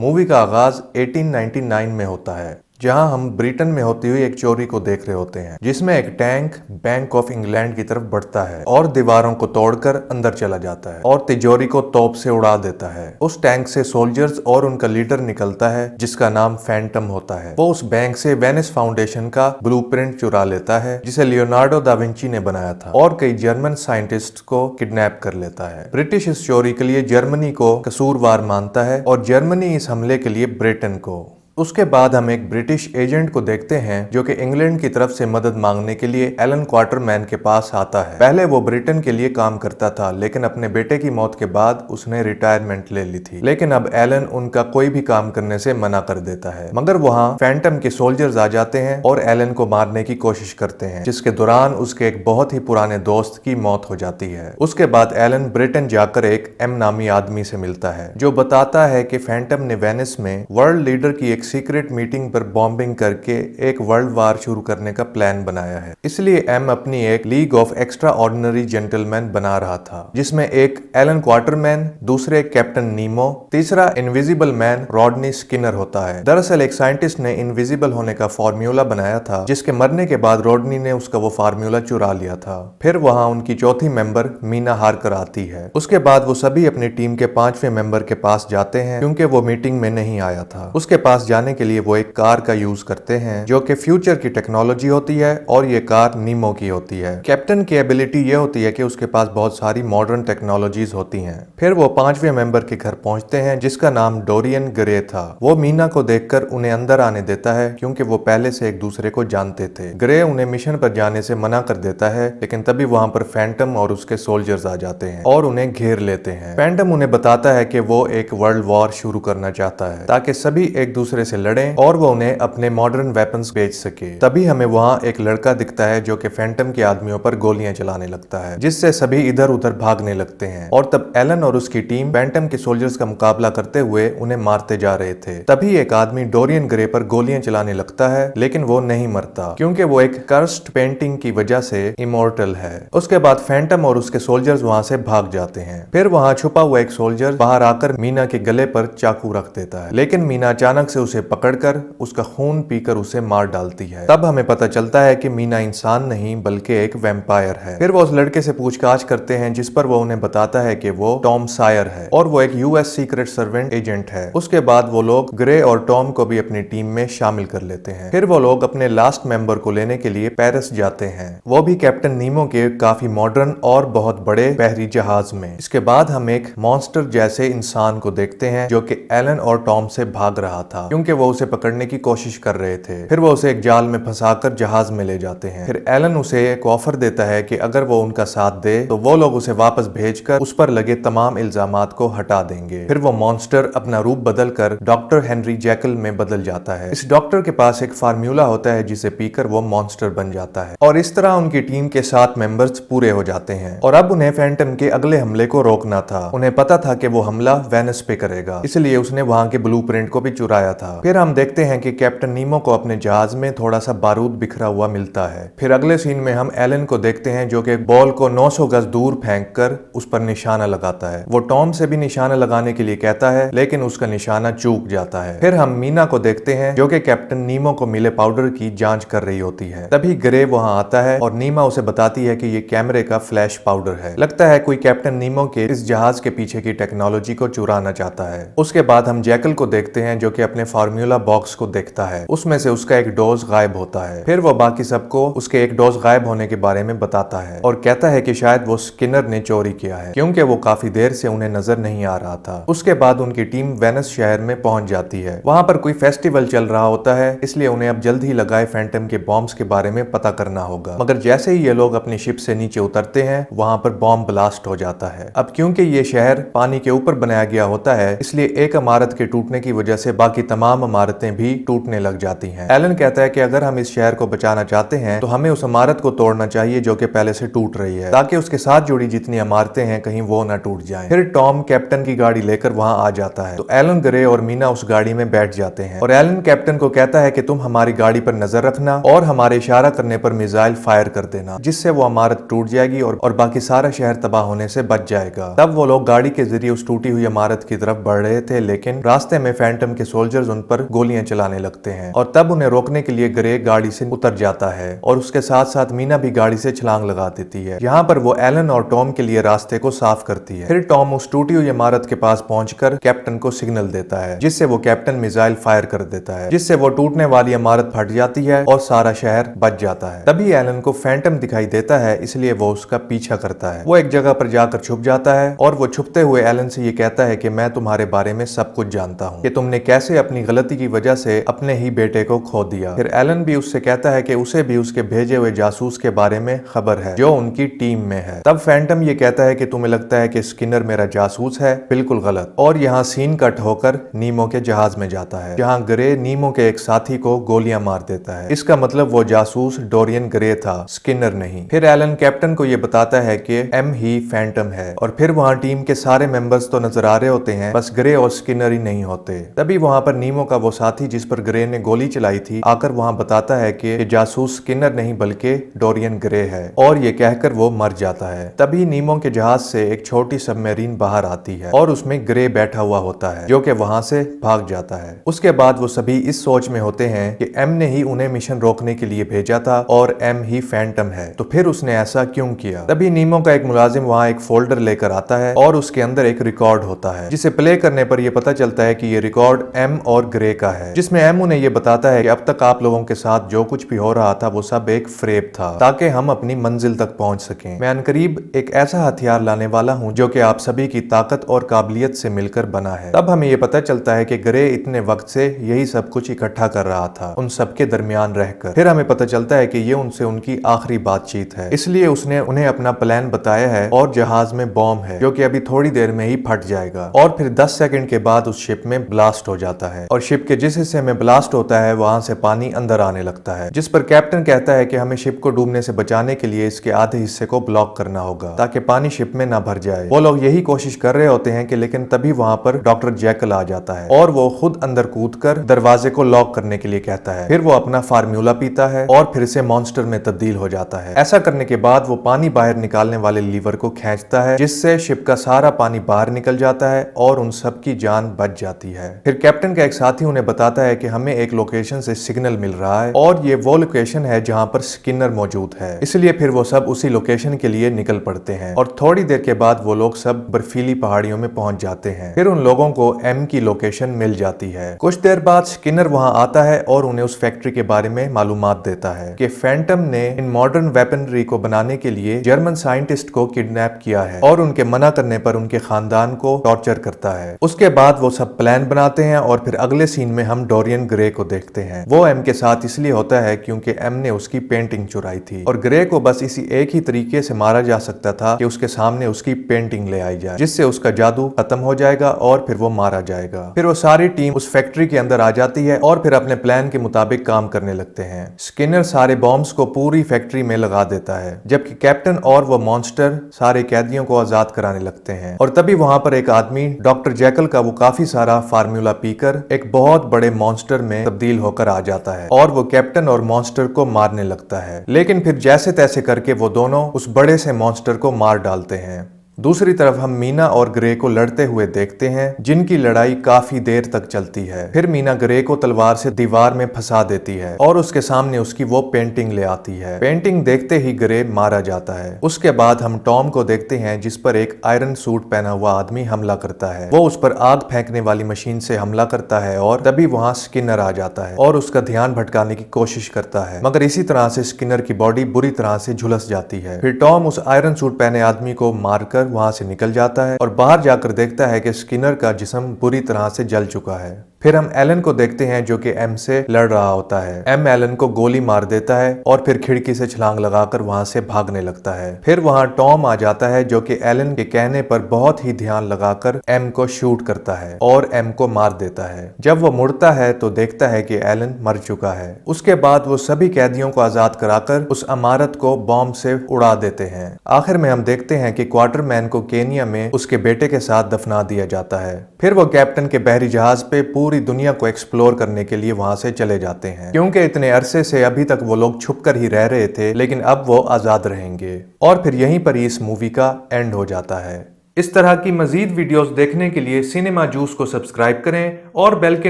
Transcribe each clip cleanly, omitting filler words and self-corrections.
Movie का आगाज 1899 में होता है, जहां हम ब्रिटेन में होती हुई एक चोरी को देख रहे होते हैं, जिसमें एक टैंक बैंक ऑफ इंग्लैंड की तरफ बढ़ता है और दीवारों को तोड़कर अंदर चला जाता है और तिजोरी को तोप से उड़ा देता है। उस टैंक से सोल्जर्स और उनका लीडर निकलता है, जिसका नाम फैंटम होता है। वो उस बैंक से वेनिस फाउंडेशन का ब्लूप्रिंट चुरा लेता है, जिसे लियोनार्डो दा विंची ने बनाया था, और कई जर्मन साइंटिस्ट को किडनैप कर लेता है। ब्रिटिश इस चोरी के लिए जर्मनी को कसूरवार मानता है और जर्मनी इस हमले के लिए ब्रिटेन को। उसके बाद हम एक ब्रिटिश एजेंट को देखते हैं जो कि इंग्लैंड की तरफ से मदद मांगने के लिए एलन क्वार्टरमैन के पास आता है। पहले वो ब्रिटेन के लिए काम करता था, लेकिन अपने बेटे की मौत के बाद उसने रिटायरमेंट ले ली थी। लेकिन अब एलन उनका कोई भी काम करने से मना कर देता है। मगर वहाँ फैंटम के सोल्जर्स आ जाते हैं और एलन को मारने की कोशिश करते हैं, जिसके दौरान उसके एक बहुत ही पुराने दोस्त की मौत हो जाती है। उसके बाद एलन ब्रिटेन जाकर एक एम नामी आदमी से मिलता है, जो बताता है कि फैंटम ने वेनिस में वर्ल्ड लीडर की एक सीक्रेट मीटिंग पर बॉम्बिंग करके एक वर्ल्ड वार शुरू करने का प्लान बनाया है। इसलिए एम अपनी एक league of extra ordinary gentleman बना रहा था, जिसमें एक एलन क्वार्टरमैन, दूसरे कैप्टन नीमो, तीसरा इनविजिबल मैन रॉडनी स्किनर होता है। दरअसल एक साइंटिस्ट ने इनविजिबल होने का फार्मूला बनाया था, जिसके मरने के बाद रॉडनी ने उसका वो फार्मूला चुरा लिया था। फिर वहां उनकी चौथी मेंबर मीना हार्कर आती है। उसके बाद वो सभी अपनी टीम के 5वें मेंबर के पास जाते हैं, क्योंकि वो मीटिंग में नहीं आया था। उसके पास जाने के लिए वो एक कार का यूज करते हैं, जो कि फ्यूचर की टेक्नोलॉजी होती है, और ये कार नीमो की होती है। कैप्टन की एबिलिटी ये होती है कि उसके पास बहुत सारी मॉडर्न टेक्नोलॉजीज होती हैं। फिर वो 5वें मेंबर के घर पहुंचते हैं, जिसका नाम डोरियन ग्रे था। वो मीना को देखकर उन्हें अंदर आने देता है, क्योंकि वो पहले से एक दूसरे को जानते थे। ग्रे उन्हें मिशन पर जाने से मना कर देता है, लेकिन तभी वहां पर फैंटम और उसके सोल्जर्स आ जाते हैं और उन्हें घेर लेते हैं। फैंटम उन्हें बताता है कि वो एक वर्ल्ड वॉर शुरू करना चाहता है, ताकि सभी एक दूसरे से लड़ें और वो उन्हें अपने मॉडर्न वेपन्स बेच सके। तभी हमें वहाँ एक लड़का दिखता है जो कि फैंटम के आदमियों पर गोलियां चलाने लगता है, जिससे सभी इधर उधर भागने लगते हैं। और तब एलन और उसकी टीम फैंटम के सोल्जर्स का मुकाबला करते हुए उन्हें मारते जा रहे थे। तभी एक आदमी डोरियन ग्रे पर गोलियां चलाने लगता है, लेकिन वो नहीं मरता, क्योंकि वो एक कर्स्ड पेंटिंग की वजह से इमोर्टल है। उसके बाद फैंटम और उसके सोल्जर्स वहाँ से भाग जाते हैं। फिर वहाँ छुपा हुआ एक सोल्जर बाहर आकर मीना के गले पर चाकू रख देता है, लेकिन मीना अचानक से उसे पकड़कर उसका खून पीकर उसे मार डालती है। तब हमें पता चलता है कि मीना इंसान नहीं बल्कि एक वैम्पायर है। फिर वो उस लड़के से पूछताछ करते हैं, जिस पर वो उन्हें बताता है कि वो टॉम सायर है और वो एक यूएस सीक्रेट सर्वेंट एजेंट है। उसके बाद वो लोग ग्रे और टॉम को भी अपनी टीम में शामिल कर लेते हैं। फिर वो लोग अपने लास्ट मेंबर को लेने के लिए पेरिस जाते हैं, वो भी कैप्टन नीमो के काफी मॉडर्न और बहुत बड़े बहरी जहाज में। इसके बाद हम एक मॉन्स्टर जैसे इंसान को देखते हैं, जो कि एलन और टॉम से भाग रहा था, क्योंकि वो उसे पकड़ने की कोशिश कर रहे थे। फिर वो उसे एक जाल में फंसाकर जहाज में ले जाते हैं। फिर एलन उसे एक ऑफर देता है कि अगर वो उनका साथ दे तो वो लोग उसे वापस भेजकर उस पर लगे तमाम इल्जामात को हटा देंगे। फिर वो मॉन्स्टर अपना रूप बदलकर डॉक्टर हेनरी जैकल में बदल जाता है। इस डॉक्टर के पास एक फार्मूला होता है, जिसे पीकर वो मॉन्स्टर बन जाता है, और इस तरह उनकी टीम के 7 मेंबर्स पूरे हो जाते हैं। और अब उन्हें फैंटम के अगले हमले को रोकना था। उन्हें पता था कि वो हमला वेनिस पे करेगा, इसलिए उसने वहां के ब्लूप्रिंट को भी चुराया था। फिर हम देखते हैं कि कैप्टन नीमो को अपने जहाज में थोड़ा सा बारूद बिखरा हुआ मिलता है। फिर अगले सीन में हम एलन को देखते हैं, जो कि बॉल को 900 गज दूर फेंककर उस पर निशाना लगाता है। वो टॉम से भी निशाना लगाने के लिए कहता है, लेकिन उसका निशाना चूक जाता है। फिर हम मीना को देखते हैं, जो कि कैप्टन नीमो को मिले पाउडर की जांच कर रही होती है। तभी ग्रे वहां आता है और नीमा उसे बताती है कि ये कैमरे का फ्लैश पाउडर है। लगता है कोई कैप्टन नीमो के इस जहाज के पीछे की टेक्नोलॉजी को चुराना चाहता है। उसके बाद हम जैकल को देखते हैं, जो कि अपने फार्मूला बॉक्स को देखता है। उसमें से उसका एक डोज गायब होता है। फिर वो बाकी सबको उसके एक डोज गायब होने के बारे में बताता है और कहता है कि शायद वो स्किनर ने चोरी किया है, क्योंकि वो काफी देर से उन्हें नजर नहीं आ रहा था। उसके बाद उनकी टीम वेनिस शहर में पहुंच जाती है। वहां पर कोई फेस्टिवल चल रहा होता है, इसलिए उन्हें अब जल्द ही लगाए फैंटम के बॉम्ब्स के बारे में पता करना होगा। मगर जैसे ही ये लोग अपनी शिप से नीचे उतरते हैं, वहां पर बॉम्ब ब्लास्ट हो जाता है। अब क्योंकि ये शहर पानी के ऊपर बनाया गया होता है, इसलिए एक इमारत के टूटने की वजह से बाकी तमाम तमाम इमारतें भी टूटने लग जाती हैं। एलन कहता है कि अगर हम इस शहर को बचाना चाहते हैं तो हमें उस इमारत को तोड़ना चाहिए जो कि पहले से टूट रही है, ताकि उसके साथ जुड़ी जितनी इमारतें हैं कहीं वो ना टूट जाएं। फिर टॉम कैप्टन की गाड़ी लेकर वहां आ जाता है तो एलन, ग्रे और मीना उस गाड़ी में बैठ जाते हैं और एलन कैप्टन को कहता है कि तुम हमारी गाड़ी पर नजर रखना और हमारे इशारा करने पर मिसाइल फायर कर देना, जिससे वो इमारत टूट जाएगी और बाकी सारा शहर तबाह होने से बच जाएगा। तब वो लोग गाड़ी के जरिए उस टूटी हुई इमारत की तरफ बढ़ रहे थे, लेकिन रास्ते में फैंटम के सोल्जर्स उन पर गोलियां चलाने लगते हैं और तब उन्हें रोकने के लिए ग्रे गाड़ी से उतर जाता है और उसके साथ साथ मीना भी गाड़ी से छलांग लगा देती है। यहाँ पर वो एलन और टॉम के लिए रास्ते को साफ करती है। फिर टॉम उस टूटी हुई इमारत के पास पहुंचकर कैप्टन को सिग्नल देता है, जिससे वो कैप्टन मिसाइल फायर कर देता है, जिससे वो टूटने वाली इमारत फट जाती है और सारा शहर बच जाता है। तभी एलन को फैंटम दिखाई देता है, इसलिए वो उसका पीछा करता है। वो एक जगह पर जाकर छुप जाता है और वो छुपते हुए एलन से ये कहता है कि मैं तुम्हारे बारे में सब कुछ जानता हूँ कि तुमने कैसे अपनी गलती की वजह से अपने ही बेटे को खो दिया। फिर एलन भी उससे कहता है कि उसे भी उसके भेजे हुए जासूस के बारे में खबर है जो उनकी टीम में है। तब फैंटम ये कहता है कि तुम्हें लगता है कि स्किनर मेरा जासूस है, बिल्कुल गलत। और यहाँ सीन कट होकर नीमो के जहाज में जाता है, जहाँ ग्रे नीमो के एक साथी को गोलियां मार देता है। इसका मतलब वो जासूस डोरियन ग्रे था, स्किनर नहीं। फिर एलन कैप्टन को ये बताता है कि एम ही फैंटम है और फिर वहाँ टीम के सारे मेंबर्स तो नजर आ रहे होते हैं, बस ग्रे और स्किनर ही नहीं होते। तभी वहाँ पर नीमो का वो साथी जिस पर ग्रे ने गोली चलाई थी आकर वहाँ बताता है कि जासूस स्किनर नहीं बल्कि डोरियन ग्रे है और ये कहकर वो मर जाता है। तभी नीमो के जहाज से एक छोटी सबमरीन बाहर आती है और उसमें ग्रे बैठा हुआ होता है जो कि वहां से भाग जाता है। उसके बाद वो सभी इस सोच में होते हैं कि एम ने ही उन्हें मिशन रोकने के लिए भेजा था और एम ही फैंटम है, तो फिर उसने ऐसा क्यों किया। तभी नीमो का एक मुलाजिम वहाँ एक फोल्डर लेकर आता है और उसके अंदर एक रिकॉर्ड होता है, जिसे प्ले करने पर यह पता चलता है कि ये रिकॉर्ड एम और ग्रे का है, जिसमें एम उन्हें ये बताता है कि अब तक आप लोगों के साथ जो कुछ भी हो रहा था वो सब एक फ्रेब था ताकि हम अपनी मंजिल तक पहुंच सकें। मैं अनकरीब एक ऐसा हथियार लाने वाला हूं जो कि आप सभी की ताकत और काबिलियत से मिलकर बना है। तब हमें ये पता चलता है कि ग्रे इतने वक्त से यही सब कुछ इकट्ठा कर रहा था, उन सबके दरमियान रहकर। फिर हमें पता चलता है कि ये उनसे उनकी आखिरी बातचीत है, इसलिए उसने उन्हें अपना प्लान बताया है और जहाज में बॉम्ब है जो कि अभी थोड़ी देर में ही फट जाएगा और फिर 10 सेकंड के बाद उस शिप में ब्लास्ट हो जाता है और शिप के जिस हिस्से में ब्लास्ट होता है वहां से पानी अंदर आने लगता है, जिस पर कैप्टन कहता है कि हमें शिप को डूबने से बचाने के लिए इसके आधे हिस्से को ब्लॉक करना होगा ताकि पानी शिप में ना भर जाए। वो लोग यही कोशिश कर रहे होते हैं कि लेकिन तभी वहां पर डॉक्टर जैकल आ जाता है और वो खुद अंदर कूदकर दरवाजे को लॉक करने के लिए कहता है। फिर वो अपना फार्मूला पीता है और फिर से मॉन्स्टर में तब्दील हो जाता है। ऐसा करने के बाद वो पानी बाहर निकालने वाले लीवर को खींचता है, जिससे शिप का सारा पानी बाहर निकल जाता है और उन सब की जान बच जाती है। फिर कैप्टन का एक साथी उन्हें बताता है कि हमें एक लोकेशन से सिग्नल मिल रहा है और ये वो लोकेशन है जहाँ पर स्किनर मौजूद है, इसलिए फिर वो सब उसी लोकेशन के लिए निकल पड़ते हैं और थोड़ी देर के बाद वो लोग सब बर्फीली पहाड़ियों में पहुंच जाते हैं। फिर उन लोगों को एम की लोकेशन मिल जाती है। कुछ देर बाद स्किनर वहां आता है और उन्हें उस फैक्ट्री के बारे में मालूमात देता है कि फैंटम ने इन मॉडर्न वेपनरी को बनाने के लिए जर्मन साइंटिस्ट को किडनैप किया है और उनके मना करने पर उनके खानदान को टॉर्चर करता है। उसके बाद वो सब प्लान बनाते हैं और फिर अगले सीन में हम डोरियन ग्रे को देखते हैं। वो एम के साथ इसलिए होता है क्योंकि एम ने उसकी पेंटिंग चुराई थी और ग्रे को बस इसी एक ही तरीके से मारा जा सकता था कि उसके सामने उसकी पेंटिंग ले आई जाए, जिससे उसका जादू खत्म हो जाएगा और फिर वो मारा जाएगा। फिर वो सारी टीम उस फैक्ट्री के अंदर आ जाती है और फिर अपने प्लान के मुताबिक काम करने लगते हैं। स्किनर सारे बॉम्ब्स को पूरी फैक्ट्री में लगा देता है, जबकि कैप्टन और वो मॉन्स्टर सारे कैदियों को आजाद कराने लगते हैं। और तभी वहां पर एक आदमी डॉक्टर जैकल का वो काफी सारा फार्मूला पीकर एक बहुत बड़े मॉन्स्टर में तब्दील होकर आ जाता है और वो कैप्टन और मॉन्स्टर को मारने लगता है। लेकिन फिर जैसे तैसे करके वो दोनों उस बड़े से मॉन्स्टर को मार डालते हैं। दूसरी तरफ हम मीना और ग्रे को लड़ते हुए देखते हैं, जिनकी लड़ाई काफी देर तक चलती है। फिर मीना ग्रे को तलवार से दीवार में फंसा देती है और उसके सामने उसकी वो पेंटिंग ले आती है। पेंटिंग देखते ही ग्रे मारा जाता है। उसके बाद हम टॉम को देखते हैं, जिस पर एक आयरन सूट पहना हुआ आदमी हमला करता है। वो उस पर आग फेंकने वाली मशीन से हमला करता है और तभी वहाँ स्किनर आ जाता है और उसका ध्यान भटकाने की कोशिश करता है, मगर इसी तरह से स्किनर की बॉडी बुरी तरह से झुलस जाती है। फिर टॉम उस आयरन सूट पहने आदमी को मारकर वहां से निकल जाता है और बाहर जाकर देखता है कि स्किनर का जिस्म बुरी तरह से जल चुका है। फिर हम एलन को देखते हैं जो कि एम से लड़ रहा होता है। एम एलन को गोली मार देता है और फिर खिड़की से छलांग लगाकर वहां से भागने लगता है। फिर वहां टॉम आ जाता है जो कि एलन के कहने पर बहुत ही ध्यान लगाकर एम को शूट करता है और एम को मार देता है। जब वो मुड़ता है तो देखता है कि एलन मर चुका है। उसके बाद वो सभी कैदियों को आजाद कराकर उस इमारत को बॉम्ब से उड़ा देते हैं। आखिर में हम देखते हैं कि क्वार्टरमैन को केनिया में उसके बेटे के साथ दफना दिया जाता है। फिर वो कैप्टन के बहरी जहाज पे पूरी दुनिया को एक्सप्लोर करने के लिए वहां से चले जाते हैं, क्योंकि इतने अरसे से अभी तक वो लोग छुपकर ही रह रहे थे, लेकिन अब वो आजाद रहेंगे। और फिर यहीं पर इस मूवी का एंड हो जाता है। इस तरह की मजीद वीडियोस देखने के लिए सिनेमा जूस को सब्सक्राइब करें और बेल के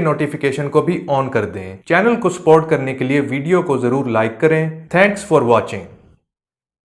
नोटिफिकेशन को भी ऑन कर दें। चैनल को सपोर्ट करने के लिए वीडियो को जरूर लाइक करें। Thanks for watching.